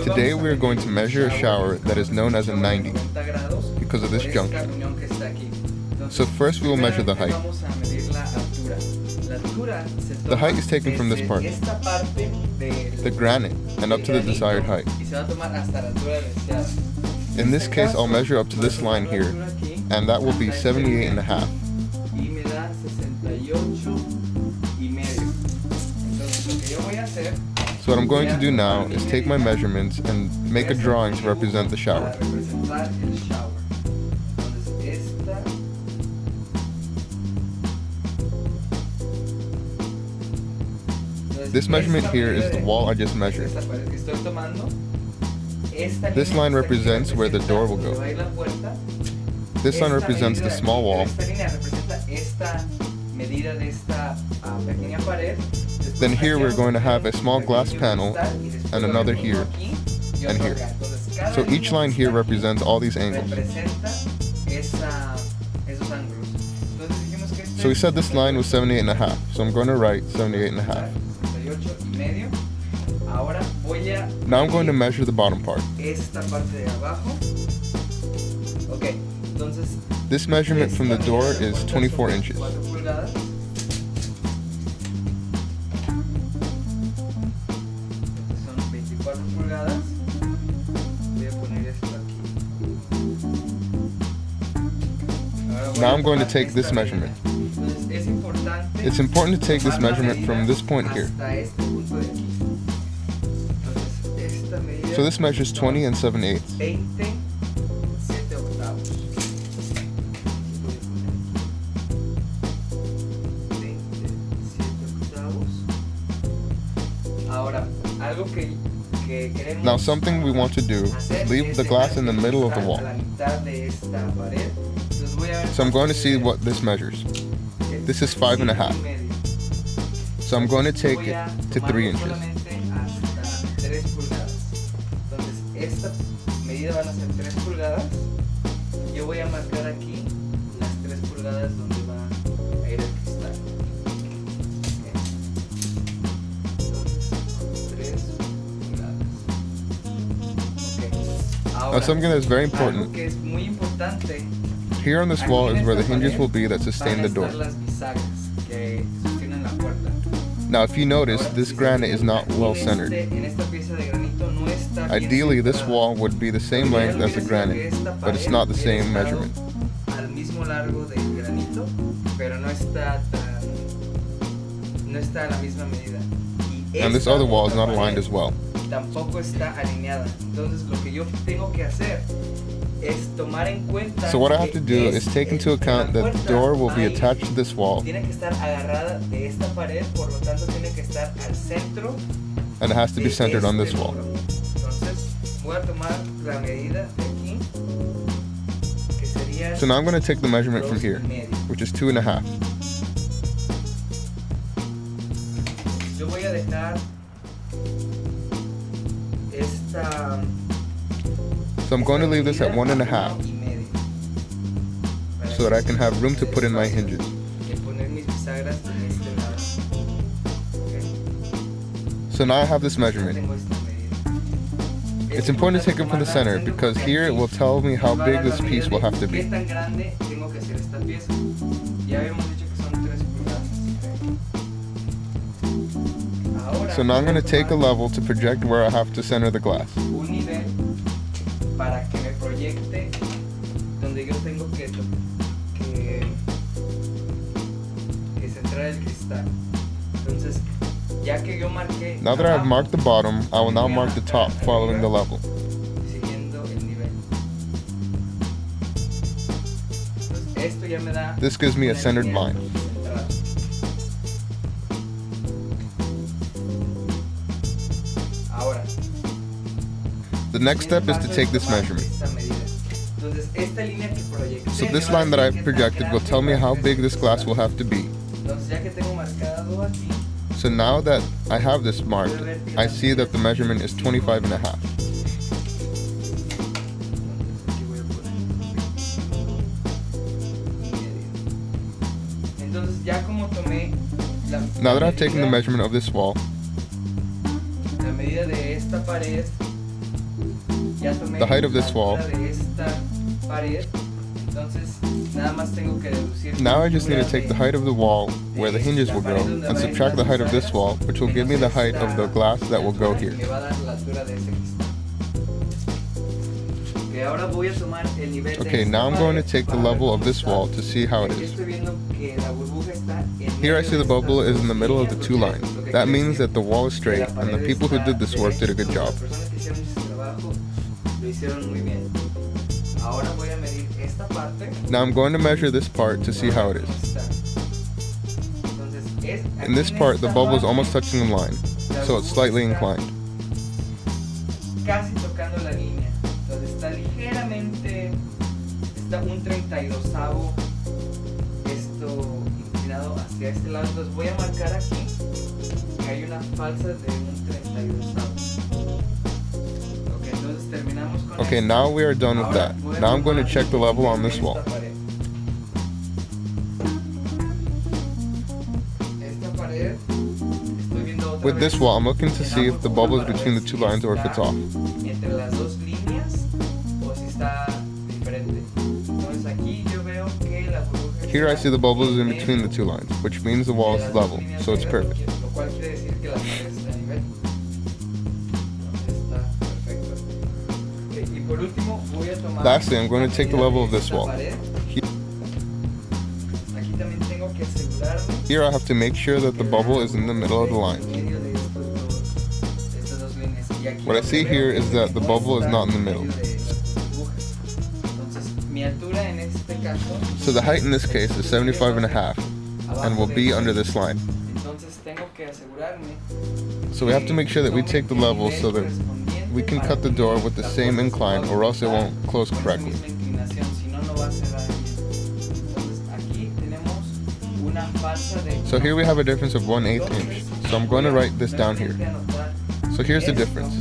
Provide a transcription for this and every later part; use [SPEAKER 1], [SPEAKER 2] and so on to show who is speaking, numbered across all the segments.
[SPEAKER 1] Today we are going to measure a shower that is known as a 90 because of this junction. So first we will measure the height. The height is taken from this part, the granite, and up to the desired height. In this case, I'll measure up to this line here, and that will be 78.5. So what I'm going to do now is take my measurements and make a drawing to represent the shower. This measurement here is the wall I just measured. This line represents where the door will go. This line represents the small wall. Then here we're going to have a small glass panel and another here and here. So each line here represents all these angles. So we said this line was 78.5, so I'm going to write 78.5. Now I'm going to measure the bottom part. This measurement from the door is 24 inches. Now I'm going to take this measurement. It's important to take this measurement from this point here. So this measures 20 and 7/8. Now something we want to do is leave the glass in the middle of the wall. So I'm going to see what this measures. This is 5.5. So I'm going to take it to 3 inches. Now something that's very important. Here on this wall is where the hinges will be that sustain the door. Now if you notice, this granite is not well centered. Ideally this wall would be the same length as the granite, but it's not the same measurement. And this other wall is not aligned as well. So what I have to do is take into account that the door will be attached to this wall, and it has to be centered on this wall. So now I'm going to take the measurement from here, which is 2.5. So I'm going to leave this at 1.5 so that I can have room to put in my hinges. So now I have this measurement. It's important to take it from the center because here it will tell me how big this piece will have to be. So now I'm going to take a level to project where I have to center the glass. Now that I have marked the bottom, I will now mark the top following the level. This gives me a centered line. The next step is to take this measurement. So this line that I projected will tell me how big this glass will have to be. So now that I have this marked, I see that the measurement is 25.5. Now that I've taken the measurement of this wall, the height of this wall. Now I just need to take the height of the wall where the hinges will go and subtract the height of this wall, which will give me the height of the glass that will go here. Okay, now I'm going to take the level of this wall to see how it is. Here I see the bubble is in the middle of the two lines. That means that the wall is straight and the people who did this work did a good job. Now I'm going to measure this part to see how it is. In this part, the bubble is almost touching the line, so it's slightly inclined. Okay, now we are done with that. Now I'm going to check the level on this wall. With this wall, I'm looking to see if the bubble is between the two lines or if it's off. Here I see the bubble is in between the two lines, which means the wall is level, so it's perfect. Lastly, I'm going to take the level of this wall. Here I have to make sure that the bubble is in the middle of the line. What I see here is that the bubble is not in the middle. So the height in this case is 75.5 and will be under this line. So we have to make sure that we take the level so that we can cut the door with the same incline or else it won't close correctly. So here we have a difference of 1/8 inch. So I'm going to write this down here. So here's the difference.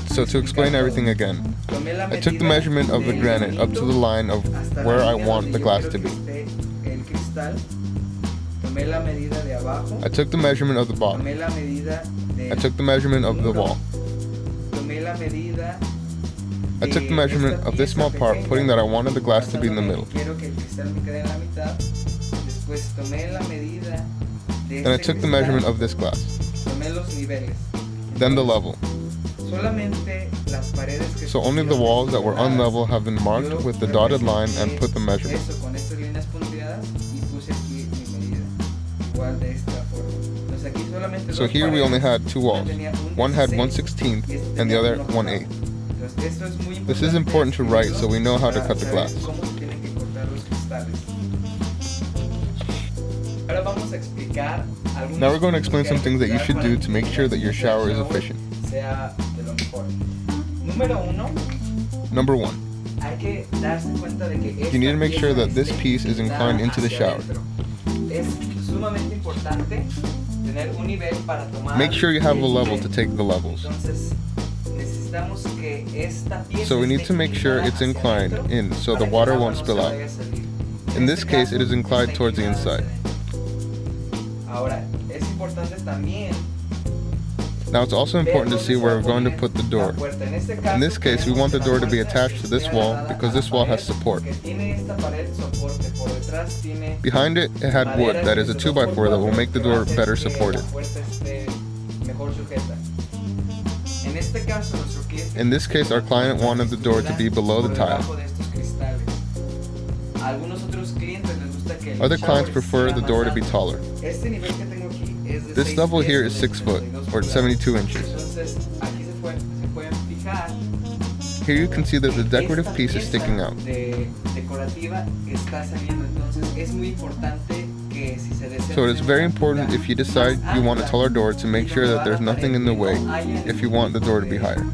[SPEAKER 1] So to explain everything again, I took the measurement of the granite up to the line of where I want the glass to be. I took the measurement of the bottom. I took the measurement of the wall. I took the measurement of this small part, putting that I wanted the glass to be in the middle. Then I took the measurement of this glass. Then the level. So only the walls that were unlevel have been marked with the dotted line and put the measurement. So here we only had two walls. One had 1/16 and the other 1/8. This is important to write so we know how to cut the glass. Now we're going to explain some things that you should do to make sure that your shower is efficient. Number one, you need to make sure that this piece is inclined into the shower. Make sure you have a level to take the levels. So we need to make sure it's inclined in so the water won't spill out. In this case, it is inclined towards the inside. Now it's also important to see where we're going to put the door. In this case, we want the door to be attached to this wall because this wall has support. Behind it, it had wood, that is a 2x4 that will make the door better supported. In this case, our client wanted the door to be below the tile. Other clients prefer the door to be taller. This level here is 6 foot, or 72 inches. Here you can see that the decorative piece is sticking out. So it is very important if you decide you want a taller door to make sure that there's nothing in the way if you want the door to be higher.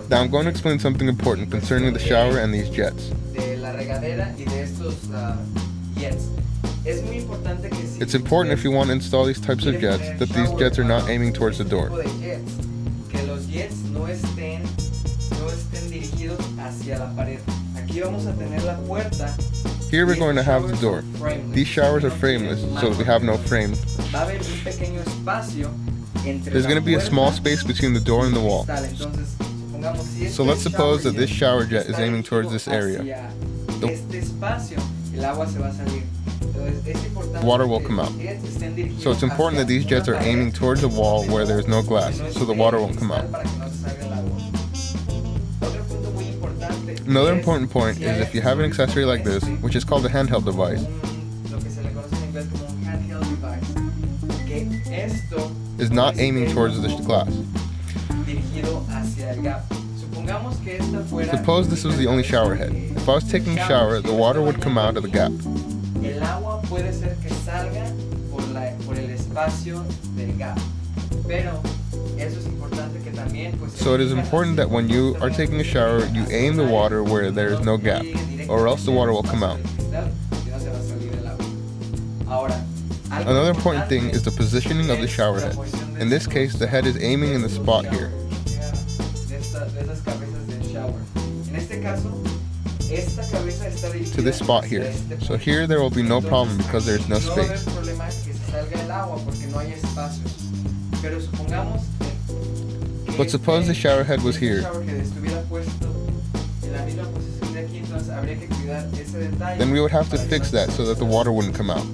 [SPEAKER 1] Now I'm going to explain something important concerning the shower and these jets. It's important if you want to install these types of jets that these jets are not aiming towards the door. Here we're going to have the door. These showers are frameless, so we have no frame. There's going to be a small space between the door and the wall. So let's suppose that this shower jet is aiming towards this area. The water will come out. So it's important that these jets are aiming towards the wall where there's no glass, so the water won't come out. Another important point is if you have an accessory like this, which is called a handheld device, is not aiming towards the glass. Suppose this was the only shower head. If I was taking a shower, the water would come out of the gap. So it is important that when you are taking a shower, you aim the water where there is no gap, or else the water will come out. Another important thing is the positioning of the shower head. In this case, the head is aiming in the spot here. To this spot here. So here there will be no problem because there is no space. But suppose the shower head was here. Then we would have to fix that so that the water wouldn't come out.